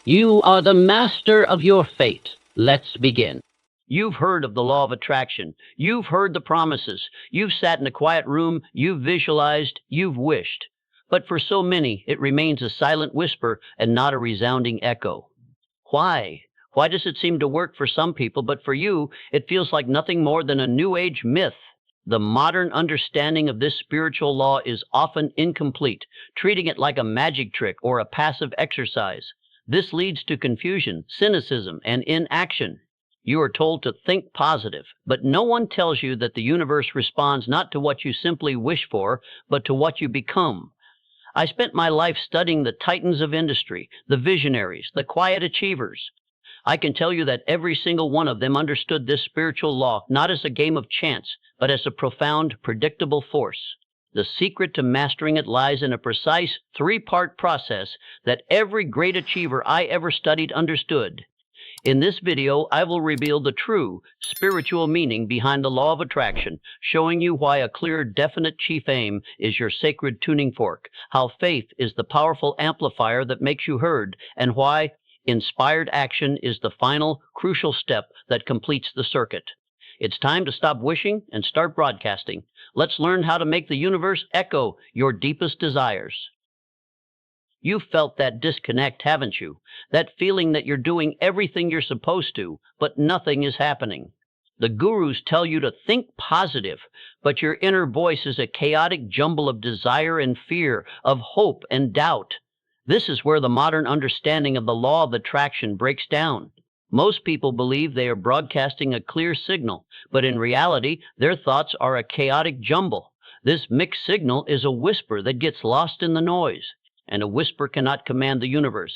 You are the master of your fate. Let's begin. You've heard of the law of attraction. You've heard the promises. You've sat in a quiet room. You've visualized. You've wished. But for so many, it remains a silent whisper and not a resounding echo. Why? Why does it seem to work for some people, but for you, it feels like nothing more than a New Age myth? The modern understanding of this spiritual law is often incomplete, treating it like a magic trick or a passive exercise. This leads to confusion, cynicism, and inaction. You are told to think positive, but no one tells you that the universe responds not to what you simply wish for, but to what you become. I spent my life studying the titans of industry, the visionaries, the quiet achievers. I can tell you that every single one of them understood this spiritual law not as a game of chance, but as a profound, predictable force. The secret to mastering it lies in a precise three-part process that every great achiever I ever studied understood. In this video, I will reveal the true spiritual meaning behind the law of attraction, showing you why a clear, definite chief aim is your sacred tuning fork, how faith is the powerful amplifier that makes you heard, and why inspired action is the final, crucial step that completes the circuit. It's time to stop wishing and start broadcasting. Let's learn how to make the universe echo your deepest desires. You've felt that disconnect, haven't you? That feeling that you're doing everything you're supposed to, but nothing is happening. The gurus tell you to think positive, but your inner voice is a chaotic jumble of desire and fear, of hope and doubt. This is where the modern understanding of the law of attraction breaks down. Most people believe they are broadcasting a clear signal, but in reality, their thoughts are a chaotic jumble. This mixed signal is a whisper that gets lost in the noise, and a whisper cannot command the universe.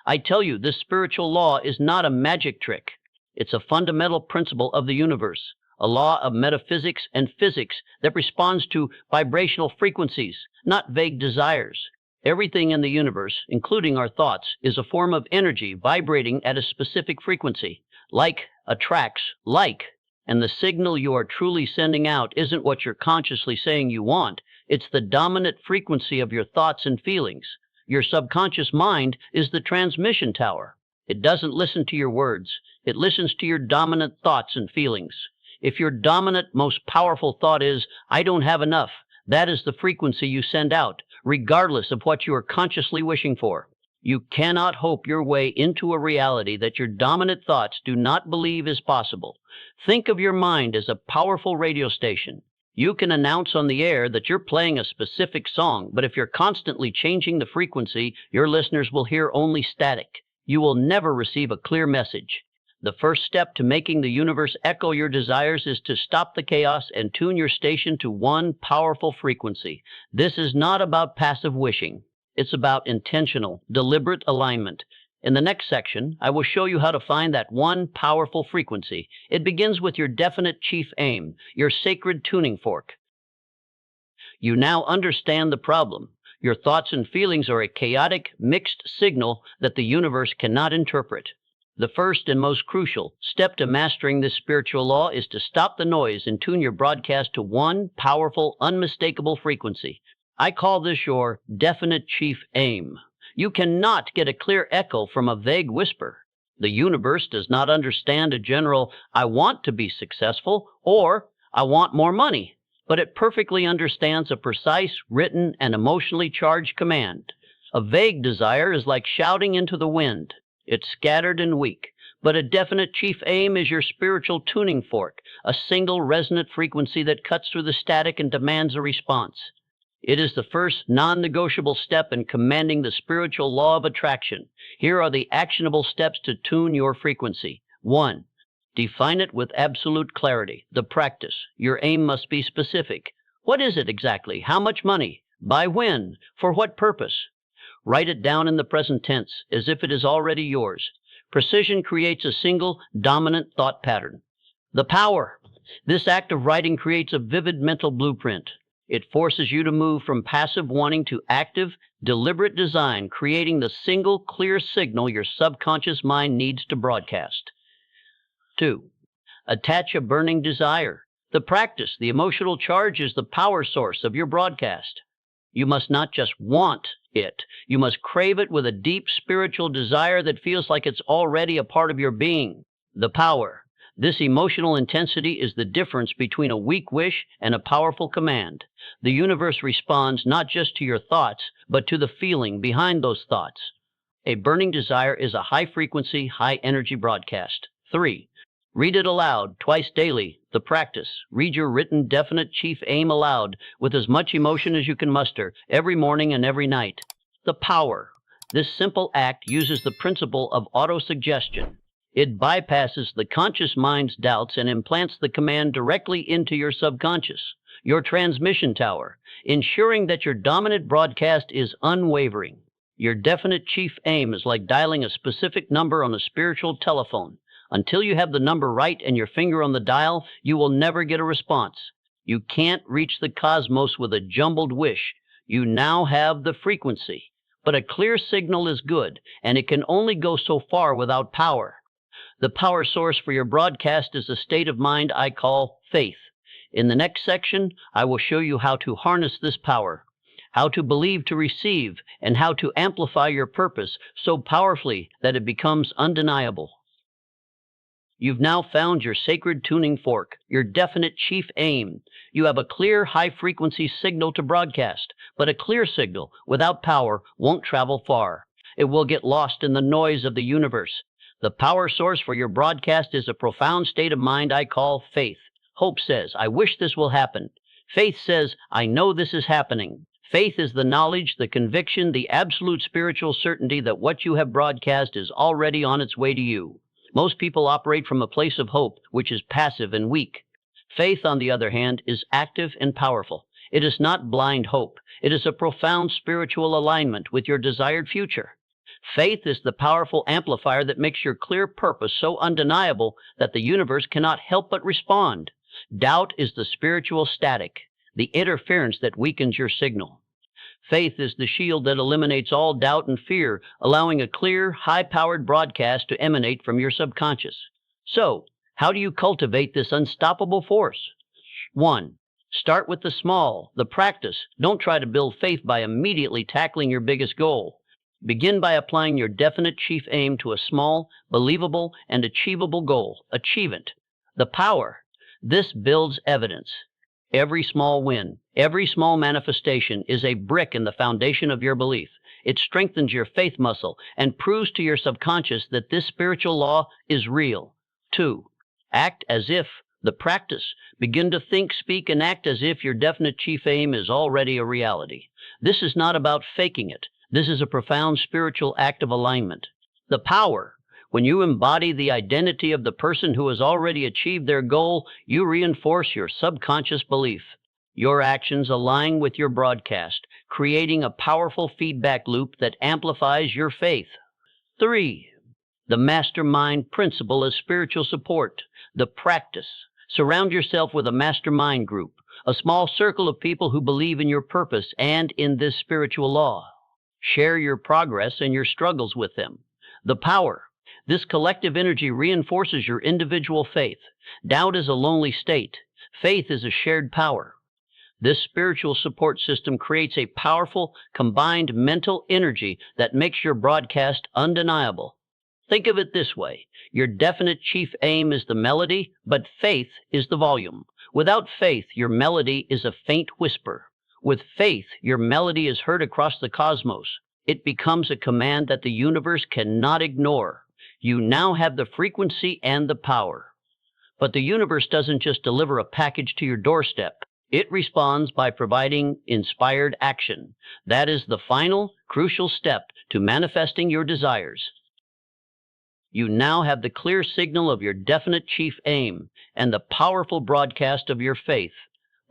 I tell you, this spiritual law is not a magic trick. It's a fundamental principle of the universe, a law of metaphysics and physics that responds to vibrational frequencies, not vague desires. Everything in the universe, including our thoughts, is a form of energy vibrating at a specific frequency. Like attracts like, and the signal you are truly sending out isn't what you're consciously saying you want. It's the dominant frequency of your thoughts and feelings. Your subconscious mind is the transmission tower. It doesn't listen to your words. It listens to your dominant thoughts and feelings. If your dominant, most powerful thought is, "I don't have enough," that is the frequency you send out, regardless of what you are consciously wishing for. You cannot hope your way into a reality that your dominant thoughts do not believe is possible. Think of your mind as a powerful radio station. You can announce on the air that you're playing a specific song, but if you're constantly changing the frequency, your listeners will hear only static. You will never receive a clear message. The first step to making the universe echo your desires is to stop the chaos and tune your station to one powerful frequency. This is not about passive wishing. It's about intentional, deliberate alignment. In the next section, I will show you how to find that one powerful frequency. It begins with your definite chief aim, your sacred tuning fork. You now understand the problem. Your thoughts and feelings are a chaotic, mixed signal that the universe cannot interpret. The first and most crucial step to mastering this spiritual law is to stop the noise and tune your broadcast to one powerful, unmistakable frequency. I call this your definite chief aim. You cannot get a clear echo from a vague whisper. The universe does not understand a general, "I want to be successful," or "I want more money," but it perfectly understands a precise, written, and emotionally charged command. A vague desire is like shouting into the wind. It's scattered and weak, but a definite chief aim is your spiritual tuning fork, a single resonant frequency that cuts through the static and demands a response. It is the first non-negotiable step in commanding the spiritual law of attraction. Here are the actionable steps to tune your frequency. 1. Define it with absolute clarity. The practice. Your aim must be specific. What is it exactly? How much money? By when? For what purpose? Write it down in the present tense, as if it is already yours. Precision creates a single, dominant thought pattern. The power. This act of writing creates a vivid mental blueprint. It forces you to move from passive wanting to active, deliberate design, creating the single, clear signal your subconscious mind needs to broadcast. 2. Attach a burning desire. The practice, the emotional charge, is the power source of your broadcast. You must not just want it. You must crave it with a deep spiritual desire that feels like it's already a part of your being. The power. This emotional intensity is the difference between a weak wish and a powerful command. The universe responds not just to your thoughts, but to the feeling behind those thoughts. A burning desire is a high-frequency, high-energy broadcast. 3. Read it aloud, twice daily. The practice. Read your written, definite chief aim aloud, with as much emotion as you can muster, every morning and every night. The power. This simple act uses the principle of autosuggestion. It bypasses the conscious mind's doubts and implants the command directly into your subconscious, your transmission tower, ensuring that your dominant broadcast is unwavering. Your definite chief aim is like dialing a specific number on a spiritual telephone. Until you have the number right and your finger on the dial, you will never get a response. You can't reach the cosmos with a jumbled wish. You now have the frequency. But a clear signal is good, and it can only go so far without power. The power source for your broadcast is a state of mind I call faith. In the next section, I will show you how to harness this power, how to believe to receive, and how to amplify your purpose so powerfully that it becomes undeniable. You've now found your sacred tuning fork, your definite chief aim. You have a clear, high-frequency signal to broadcast, but a clear signal without power won't travel far. It will get lost in the noise of the universe. The power source for your broadcast is a profound state of mind I call faith. Hope says, I wish this will happen. Faith says, I know this is happening. Faith is the knowledge, the conviction, the absolute spiritual certainty that what you have broadcast is already on its way to you. Most people operate from a place of hope, which is passive and weak. Faith, on the other hand, is active and powerful. It is not blind hope. It is a profound spiritual alignment with your desired future. Faith is the powerful amplifier that makes your clear purpose so undeniable that the universe cannot help but respond. Doubt is the spiritual static, the interference that weakens your signal. Faith is the shield that eliminates all doubt and fear, allowing a clear, high-powered broadcast to emanate from your subconscious. So, how do you cultivate this unstoppable force? 1. Start with the small, the practice. Don't try to build faith by immediately tackling your biggest goal. Begin by applying your definite chief aim to a small, believable, and achievable goal. Achieve it. The power. This builds evidence. Every small win, every small manifestation is a brick in the foundation of your belief. It strengthens your faith muscle and proves to your subconscious that this spiritual law is real. 2. Act as if. The practice. Begin to think, speak, and act as if your definite chief aim is already a reality. This is not about faking it. This is a profound spiritual act of alignment. The power. When you embody the identity of the person who has already achieved their goal, you reinforce your subconscious belief. Your actions align with your broadcast, creating a powerful feedback loop that amplifies your faith. 3. The mastermind principle as spiritual support. The practice. Surround yourself with a mastermind group, a small circle of people who believe in your purpose and in this spiritual law. Share your progress and your struggles with them. The power. This collective energy reinforces your individual faith. Doubt is a lonely state. Faith is a shared power. This spiritual support system creates a powerful, combined mental energy that makes your broadcast undeniable. Think of it this way. Your definite chief aim is the melody, but faith is the volume. Without faith, your melody is a faint whisper. With faith, your melody is heard across the cosmos. It becomes a command that the universe cannot ignore. You now have the frequency and the power. But the universe doesn't just deliver a package to your doorstep. It responds by providing inspired action. That is the final, crucial step to manifesting your desires. You now have the clear signal of your definite chief aim and the powerful broadcast of your faith.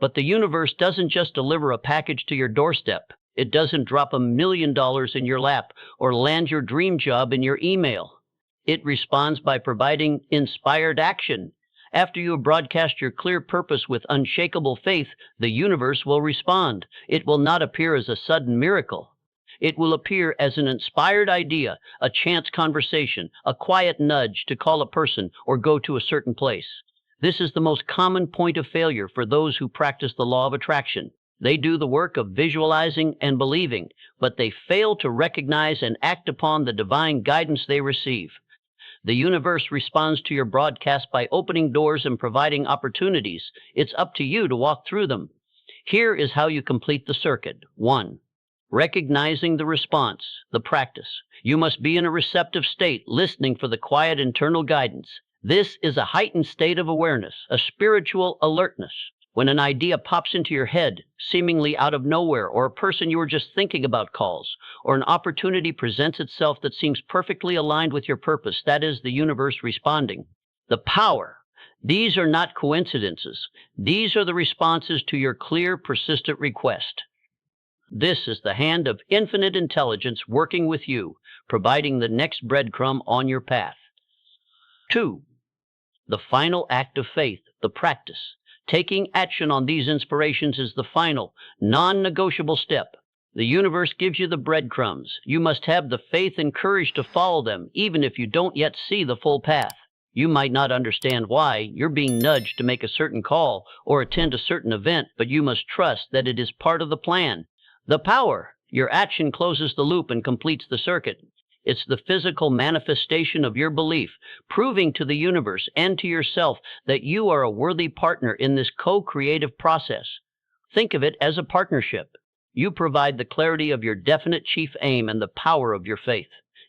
But the universe doesn't just deliver a package to your doorstep. It doesn't drop $1 million in your lap or land your dream job in your email. It responds by providing inspired action. After you have broadcast your clear purpose with unshakable faith, the universe will respond. It will not appear as a sudden miracle. It will appear as an inspired idea, a chance conversation, a quiet nudge to call a person or go to a certain place. This is the most common point of failure for those who practice the law of attraction. They do the work of visualizing and believing, but they fail to recognize and act upon the divine guidance they receive. The universe responds to your broadcast by opening doors and providing opportunities. It's up to you to walk through them. Here is how you complete the circuit. 1. Recognizing the response, the practice. You must be in a receptive state, listening for the quiet internal guidance. This is a heightened state of awareness, a spiritual alertness. When an idea pops into your head, seemingly out of nowhere, or a person you were just thinking about calls, or an opportunity presents itself that seems perfectly aligned with your purpose, that is the universe responding. The power. These are not coincidences. These are the responses to your clear, persistent request. This is the hand of infinite intelligence working with you, providing the next breadcrumb on your path. 2. The final act of faith, the practice. Taking action on these inspirations is the final, non-negotiable step. The universe gives you the breadcrumbs. You must have the faith and courage to follow them, even if you don't yet see the full path. You might not understand why you're being nudged to make a certain call or attend a certain event, but you must trust that it is part of the plan. The power. Your action closes the loop and completes the circuit. It's the physical manifestation of your belief, proving to the universe and to yourself that you are a worthy partner in this co-creative process. Think of it as a partnership. You provide the clarity of your definite chief aim and the power of your faith.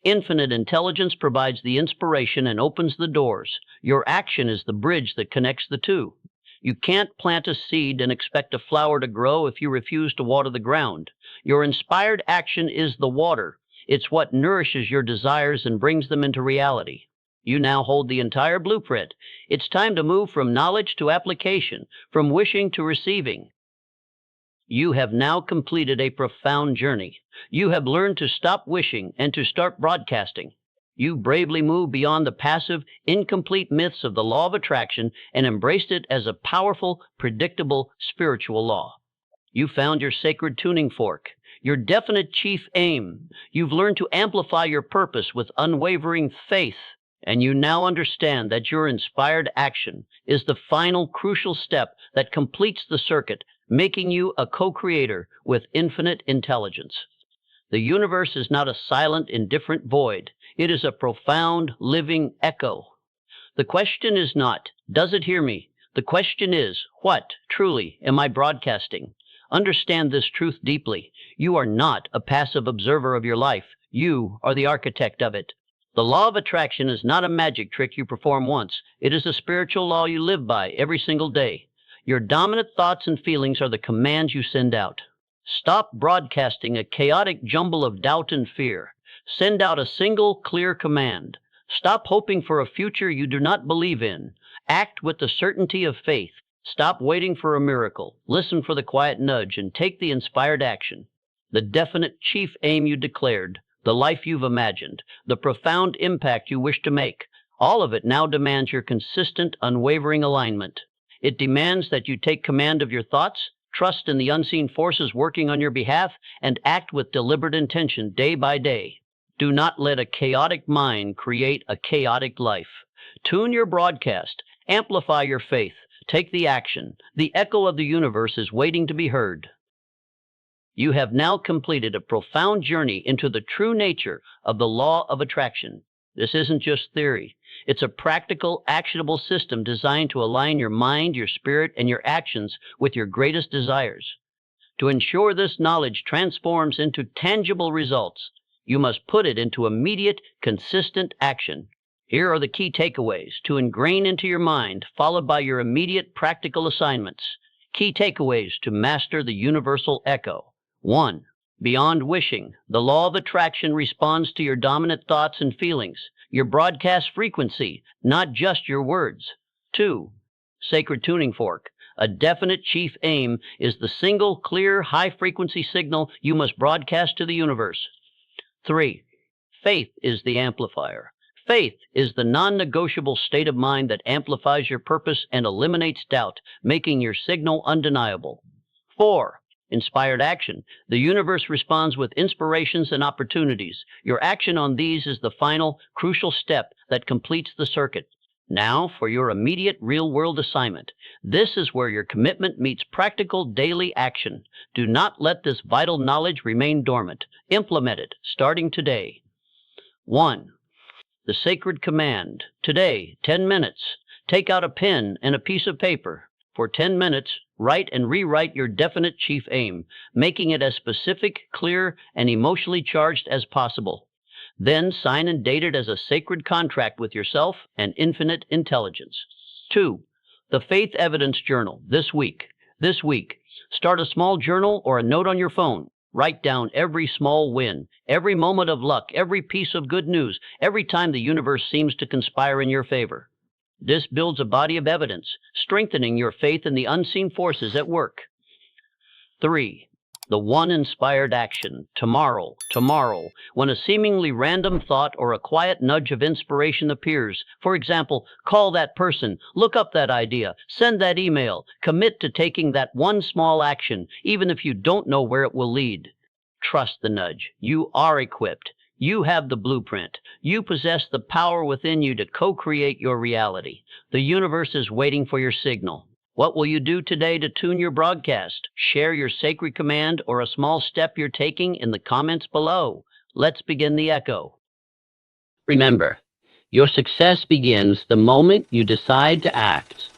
Infinite intelligence provides the inspiration and opens the doors. Your action is the bridge that connects the two. You can't plant a seed and expect a flower to grow if you refuse to water the ground. Your inspired action is the water. It's what nourishes your desires and brings them into reality. You now hold the entire blueprint. It's time to move from knowledge to application, from wishing to receiving. You have now completed a profound journey. You have learned to stop wishing and to start broadcasting. You bravely moved beyond the passive, incomplete myths of the law of attraction and embraced it as a powerful, predictable spiritual law. You found your sacred tuning fork, your definite chief aim. You've learned to amplify your purpose with unwavering faith, and you now understand that your inspired action is the final crucial step that completes the circuit, making you a co-creator with infinite intelligence. The universe is not a silent, indifferent void. It is a profound, living echo. The question is not, does it hear me? The question is, what, truly, am I broadcasting? Understand this truth deeply. You are not a passive observer of your life. You are the architect of it. The law of attraction is not a magic trick you perform once. It is a spiritual law you live by every single day. Your dominant thoughts and feelings are the commands you send out. Stop broadcasting a chaotic jumble of doubt and fear. Send out a single, clear command. Stop hoping for a future you do not believe in. Act with the certainty of faith. Stop waiting for a miracle. Listen for the quiet nudge and take the inspired action. The definite chief aim you declared, the life you've imagined, the profound impact you wish to make, all of it now demands your consistent, unwavering alignment. It demands that you take command of your thoughts, trust in the unseen forces working on your behalf, and act with deliberate intention day by day. Do not let a chaotic mind create a chaotic life. Tune your broadcast. Amplify your faith. Take the action. The echo of the universe is waiting to be heard. You have now completed a profound journey into the true nature of the law of attraction. This isn't just theory. It's a practical, actionable system designed to align your mind, your spirit, and your actions with your greatest desires. To ensure this knowledge transforms into tangible results, you must put it into immediate, consistent action. Here are the key takeaways to ingrain into your mind, followed by your immediate practical assignments. Key takeaways to master the universal echo. 1. Beyond wishing, the law of attraction responds to your dominant thoughts and feelings, your broadcast frequency, not just your words. 2. Sacred tuning fork. A definite chief aim is the single, clear, high-frequency signal you must broadcast to the universe. 3. Faith is the amplifier. Faith is the non-negotiable state of mind that amplifies your purpose and eliminates doubt, making your signal undeniable. 4. Inspired action. The universe responds with inspirations and opportunities. Your action on these is the final, crucial step that completes the circuit. Now for your immediate real-world assignment. This is where your commitment meets practical daily action. Do not let this vital knowledge remain dormant. Implement it, starting today. 1. The sacred command. Today, 10 minutes. Take out a pen and a piece of paper. For 10 minutes, write and rewrite your definite chief aim, making it as specific, clear, and emotionally charged as possible. Then sign and date it as a sacred contract with yourself and infinite intelligence. 2. The Faith Evidence Journal. This week. Start a small journal or a note on your phone. Write down every small win, every moment of luck, every piece of good news, every time the universe seems to conspire in your favor. This builds a body of evidence, strengthening your faith in the unseen forces at work. 3. The one inspired action. Tomorrow, when a seemingly random thought or a quiet nudge of inspiration appears. For example, call that person, look up that idea, send that email, commit to taking that one small action, even if you don't know where it will lead. Trust the nudge. You are equipped. You have the blueprint. You possess the power within you to co-create your reality. The universe is waiting for your signal. What will you do today to tune your broadcast? Share your sacred command or a small step you're taking in the comments below. Let's begin the echo. Remember, your success begins the moment you decide to act.